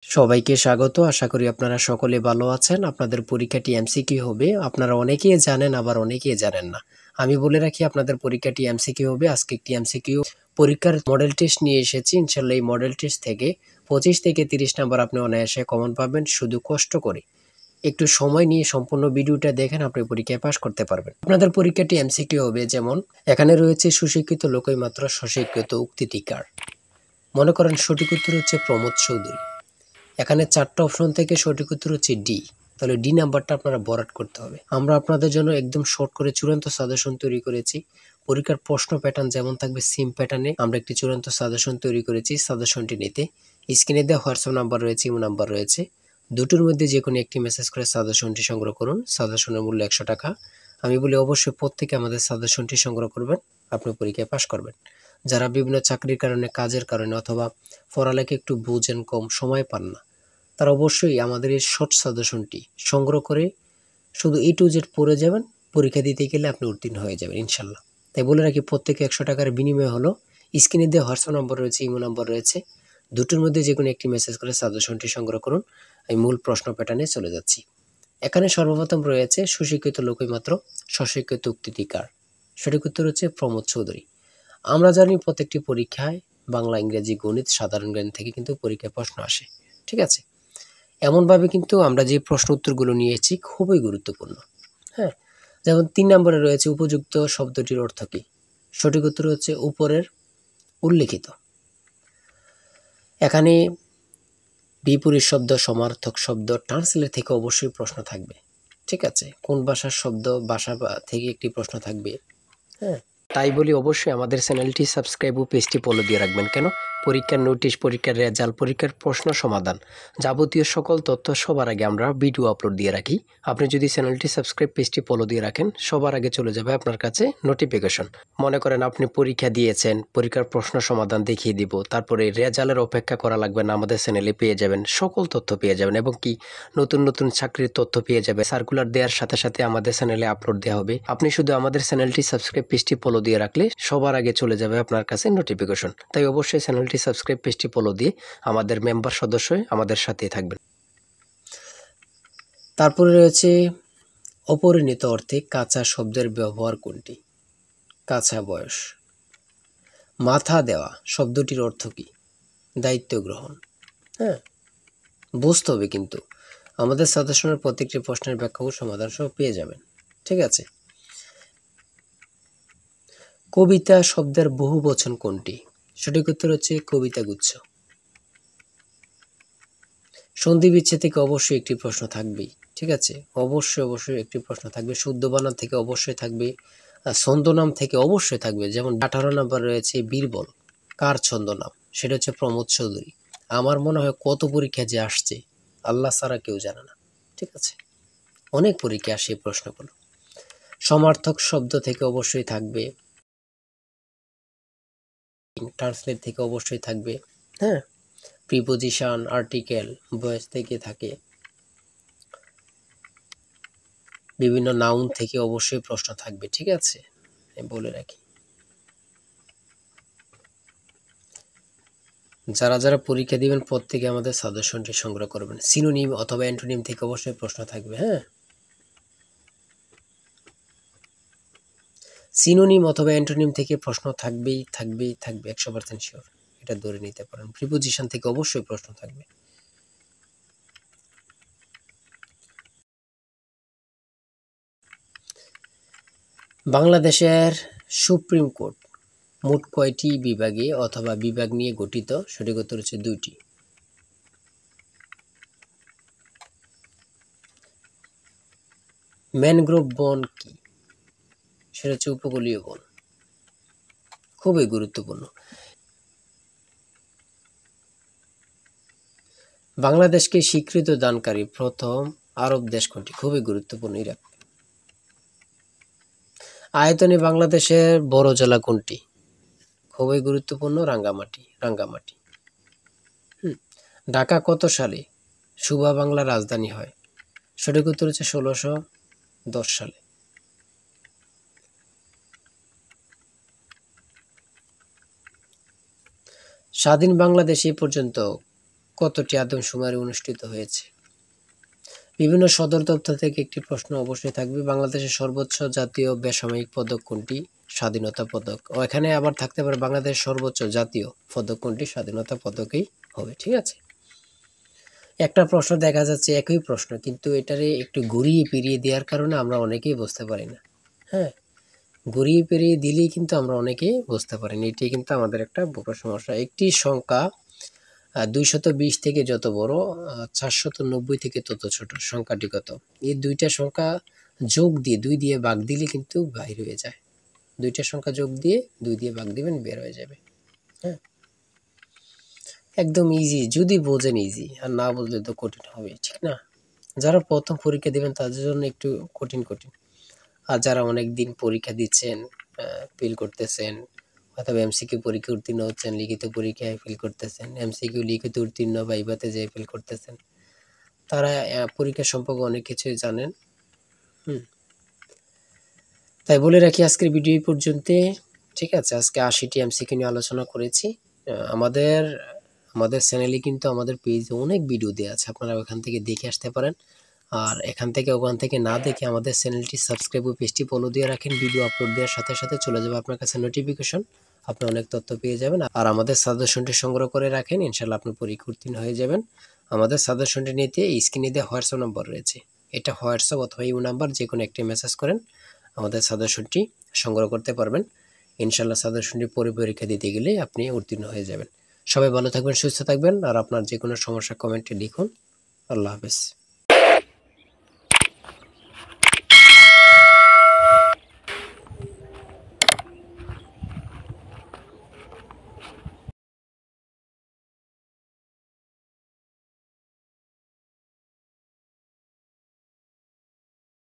সবাইকে স্বাগত। আশা করি আপনারা সকলে ভালো আছেন। আপনাদের পরীক্ষাটি এমসিকিউ হবে। আপনারা অনেকেই জানেন, আবার অনেকেই জানেন না। আমি বলে রাখি আপনাদের পরীক্ষাটি এমসিকিউ হবে। আজকে একটি এমসিকিউ পরীক্ষার মডেল টেস্ট নিয়ে এসেছি। ইনশাআল্লাহ এই মডেল টেস্ট থেকে 25 থেকে 30 নাম্বার আপনি অনায়াসে কমন পাবেন। শুধু কষ্ট করে একটু সময় নিয়ে সম্পূর্ণ ভিডিওটা দেখেন, আপনি পরীক্ষায় পাস করতে পারবেন। আপনাদের পরীক্ষাটি এমসিকিউ হবে, যেমন এখানে রয়েছে সুশিক্ষিত লোকই মাত্র স্বশিক্ষিত উক্তিটিকার। মনে করেন সঠিক উত্তর হচ্ছে প্রমোদ চৌধুরী। এখানে 4টা অপশন থেকে সঠিক উত্তর হচ্ছে ডি। তাহলে ডি নাম্বারটা আপনারা ভরাট করতে হবে। আমরা আপনাদের জন্য একদম শর্ট করে চূড়ান্ত সাজেশন তৈরি করেছি। পরীক্ষার প্রশ্ন প্যাটার্ন যেমন থাকবে সেম প্যাটার্নে আমরা একটি চূড়ান্ত সাজেশন তৈরি করেছি। সাজেশনটি নিতে স্ক্রিনে দেওয়া হোয়াটসঅ্যাপ নাম্বার রয়েছে, ইমো নাম্বার রয়েছে। দুটোর মধ্যে যে কোনো একটি মেসেজ করে সাজেশনটি সংগ্রহ করুন। সাজেশনের মূল্য 100 টাকা। আমি বলি অবশ্যই প্রত্যেকে আমাদের সাজেশনটি সংগ্রহ করবেন, আপনি পরীক্ষায় পাস করবেন। যারা বিভিন্ন চাকরির কারণে, কাজের কারণে অথবা পড়ালেখা একটু বুঝেন, কম সময় পান না, তারা অবশ্যই আমাদের এই শর্ট সাজেশনটি সংগ্রহ করে শুধু A to Z পড়ে যাবেন। পরীক্ষা দিতে গেলে আপনি উত্তীর্ণ হয়ে যাবেন ইনশাল্লাহ। তাই বলে রাখি প্রত্যেকে 100 টাকার বিনিময় হলো। স্ক্রিনে দেওয়া হোয়াটসঅ্যাপ নম্বর রয়েছে, ইমো নাম্বার রয়েছে। দুটোর মধ্যে যে কোনো একটি মেসেজ করে সাজেশনটি সংগ্রহ করুন। আমি মূল প্রশ্ন প্যাটার্নে চলে যাচ্ছি। এখানে সর্বপ্রথম রয়েছে সুশিক্ষিত লোকই মাত্র স্বশিক্ষিত উক্তিটিকার। সঠিক উত্তর হচ্ছে প্রমোদ চৌধুরী। আমরা জানি প্রত্যেকটি পরীক্ষায় বাংলা, ইংরেজি, গণিত, সাধারণ জ্ঞান থেকে কিন্তু পরীক্ষায় প্রশ্ন আসে। ঠিক আছে, এমনভাবে কিন্তু আমরা যে প্রশ্ন উত্তরগুলো নিয়েছি খুবই গুরুত্বপূর্ণ। হ্যাঁ, যেমন 3 নম্বরে রয়েছে উপযুক্ত শব্দটির অর্থ কী। সঠিক উত্তর হচ্ছে উপরের উল্লেখিত। এখানে বিপরীত শব্দ, সমার্থক শব্দ, ট্রান্সলেট থেকে অবশ্যই প্রশ্ন থাকবে। ঠিক আছে, কোন ভাষার শব্দ, ভাষা থেকে একটি প্রশ্ন থাকবে। হ্যাঁ, তাই বলি অবশ্যই আমাদের চ্যানেলটি সাবস্ক্রাইব ও পেজটি ফলো দিয়ে রাখবেন। কেন? পরীক্ষার নোটিশ, পরীক্ষার রেজাল্ট, পরীক্ষার প্রশ্ন সমাধান, যাবতীয় সকল তথ্য সবার আগে আমরা ভিডিও আপলোড দিয়ে রাখি। আপনি যদি চ্যানেলটি সাবস্ক্রাইব, পেজটি ফলো দিয়ে রাখেন, সবার আগে চলে যাবে আপনার কাছে নোটিফিকেশন। মনে করেন আপনি পরীক্ষা দিয়েছেন, পরীক্ষার প্রশ্ন সমাধান দেখিয়ে দিব, তারপরে রেজাল্টের অপেক্ষা করা লাগবে না, আমাদের চ্যানেলে পেয়ে যাবেন, সকল তথ্য পেয়ে যাবেন। এবং কি নতুন নতুন চাকরির তথ্য পেয়ে যাবে। সার্কুলার দেওয়ার সাথে সাথে আমাদের চ্যানেলে আপলোড দেওয়া হবে। আপনি শুধু আমাদের চ্যানেলটি সাবস্ক্রাইব, পেজটি ফলো দিয়ে রাখলে সবার আগে চলে যাবে আপনার কাছে নোটিফিকেশন। তাই অবশ্যই চ্যানেলটি সাবস্ক্রাইব, পেজটি ফলো দিয়ে আমাদের মেম্বার সদস্য হয়ে আমাদের সাথেই থাকবেন। তারপরে রয়েছে অপরিণত অর্থে কাঁচা শব্দের ব্যবহার কোনটি? কাঁচা বয়স। মাথা দেওয়া শব্দটির অর্থ কী? দায়িত্ব গ্রহণ। হ্যাঁ, বুঝতে হবে কিন্তু আমাদের সাজেশনের প্রত্যেকটি প্রশ্নের ব্যাখ্যা ও সমাধান সহ পেয়ে যাবেন। ঠিক আছে, কবিতা শব্দের বহু বচন কোনটি? সঠিক উত্তর হচ্ছে কবিতা গুচ্ছ। সন্ধি বিচ্ছেদ থেকে অবশ্যই একটি প্রশ্ন থাকবেই। ঠিক আছে, অবশ্যই একটি প্রশ্ন থাকবে। শুদ্ধ বানান থেকে অবশ্যই থাকবে। ছন্দনাম থেকে অবশ্যই থাকবে। যেমন 18 নম্বর রয়েছে বীরবল, কার ছন্দনাম? সেটা হচ্ছে প্রমোদ চৌধুরী। আমার মনে হয় কত পরীক্ষা যে আসছে আল্লাহ ছাড়া কেউ জানে না। ঠিক আছে, অনেক পরীক্ষা আসে এই প্রশ্নগুলো। সমার্থক শব্দ থেকে অবশ্যই থাকবে। ট্রান্সলেট থেকে অবশ্যই থাকবে। হ্যাঁ, প্রিপোজিশন, আর্টিকেল, ভয়েস থেকে থাকে। বিভিন্ন নাউন থেকে অবশ্যই প্রশ্ন থাকবে। ঠিক আছে, আমি বলে রাখি যারা যারা পরীক্ষা দিবেন প্রত্যেকে আমাদের সাজেশনটি সংগ্রহ করবেন। সিনোনিম অথবা অ্যান্টোনিম থেকে অবশ্যই প্রশ্ন থাকবে। হ্যাঁ, সিনোনিম অথবা অ্যান্টোনিম থেকে প্রশ্ন থাকবে 100% শিওর, এটা ধরে নিতে পারেন। প্রিপোজিশন থেকে অবশ্যই প্রশ্ন থাকবে। বাংলাদেশের সুপ্রিম কোর্ট মোট কয়টি বিভাগে অথবা বিভাগ নিয়ে গঠিত? সঠিক উত্তর হচ্ছে 2টি। ম্যানগ্রোভ বন কি? সেটা হচ্ছে উপকূলীয় বন। খুবই গুরুত্বপূর্ণ। বাংলাদেশকে স্বীকৃতি দানকারী প্রথম আরব দেশ কোনটি? খুবই গুরুত্বপূর্ণ, ইরাক। আয়তনে বাংলাদেশের বড় জেলা কোনটি? খুবই গুরুত্বপূর্ণ, রাঙ্গামাটি। ঢাকা কত সালে সুবা বাংলার রাজধানী হয়? সঠিক উত্তর হচ্ছে 1610 সালে। স্বাধীন বাংলাদেশ এ পর্যন্ত কতটি আদমশুমারি অনুষ্ঠিত হয়েছে? বিভিন্ন সদর দপ্তর থেকে একটি প্রশ্ন অবশ্যই থাকবে। বাংলাদেশের সর্বোচ্চ জাতীয় বেসামরিক পদক কোনটি? স্বাধীনতা পদক। ও এখানে আবার থাকতে পারে বাংলাদেশের সর্বোচ্চ জাতীয় পদক কোনটি? স্বাধীনতা পদকই হবে। ঠিক আছে, একটা প্রশ্ন দেখা যাচ্ছে একই প্রশ্ন, কিন্তু এটারে একটু ঘুরিয়ে ফিরিয়ে দেওয়ার কারণে আমরা অনেকেই বুঝতে পারি না। হ্যাঁ, ঘুরিয়ে ফিরিয়ে দিলেই কিন্তু আমরা অনেকেই বুঝতে পারি না। এটি কিন্তু আমাদের একটা বড় সমস্যা। একটি সংখ্যা 220 থেকে যত বড়, 490 থেকে তত ছোট, সংখ্যাটি কত? এই দুইটা সংখ্যা যোগ দিয়ে 2 দিয়ে ভাগ দিলে কিন্তু বাইর হয়ে যায়। দুইটা সংখ্যা যোগ দিয়ে 2 দিয়ে ভাগ দিবেন, বের হয়ে যাবে। হ্যাঁ, একদম ইজি, যদি বোঝেন ইজি, আর না বুঝলে তো কঠিন হবে, ঠিক না? যারা প্রথম পরীক্ষা দিবেন তাদের জন্য একটু কঠিন কঠিন, আর যারা অনেক দিন পরীক্ষা দিচ্ছেন, ফেল করতেছেন, অথবা এমসিকিউ পরীক্ষা উত্তীর্ণ হচ্ছেন, লিখিত পরীক্ষায় ফেল করতেছেন, এমসিকিউ লিখিত উত্তীর্ণ বা ভাইভাতে যেয়ে ফেল করতেছেন, তারা পরীক্ষা সম্পর্কে অনেক কিছুই জানেন। তাই বলে রাখি আজকের ভিডিও এই পর্যন্ত। ঠিক আছে, আজকে 80টি এমসিকিউ নিয়ে আলোচনা করেছি। আমাদের আমাদের চ্যানেলে কিন্তু আমাদের পেজে অনেক ভিডিও দেওয়া আছে, আপনারা ওখান থেকে দেখে আসতে পারেন। আর এখান থেকে ওখান থেকে না দেখে আমাদের চ্যানেলটি সাবস্ক্রাইব ও পেজটি ফলো দিয়ে রাখেন। ভিডিও আপলোড দেওয়ার সাথে সাথে চলে যাবে আপনার কাছে নোটিফিকেশন, আপনি অনেক তথ্য পেয়ে যাবেন। আর আমাদের সাজেশনটি সংগ্রহ করে রাখেন, ইনশাল্লাহ আপনি পরীক্ষা উত্তীর্ণ হয়ে যাবেন। আমাদের সাজেশনটি নিতে স্ক্রিনে দেওয়া হোয়াটসঅ্যাপ নম্বর রয়েছে, এটা হোয়াটসঅ্যাপ অথবা ইউ নাম্বার যে কোনো একটি মেসেজ করেন, আমাদের সাজেশনটি সংগ্রহ করতে পারবেন। ইনশাল্লাহ সাজেশনটি পরীক্ষা দিতে গেলে আপনি উত্তীর্ণ হয়ে যাবেন। সবাই ভালো থাকবেন, সুস্থ থাকবেন, আর আপনার যে কোনো সমস্যা কমেন্টে লিখুন। আল্লাহ হাফেজ।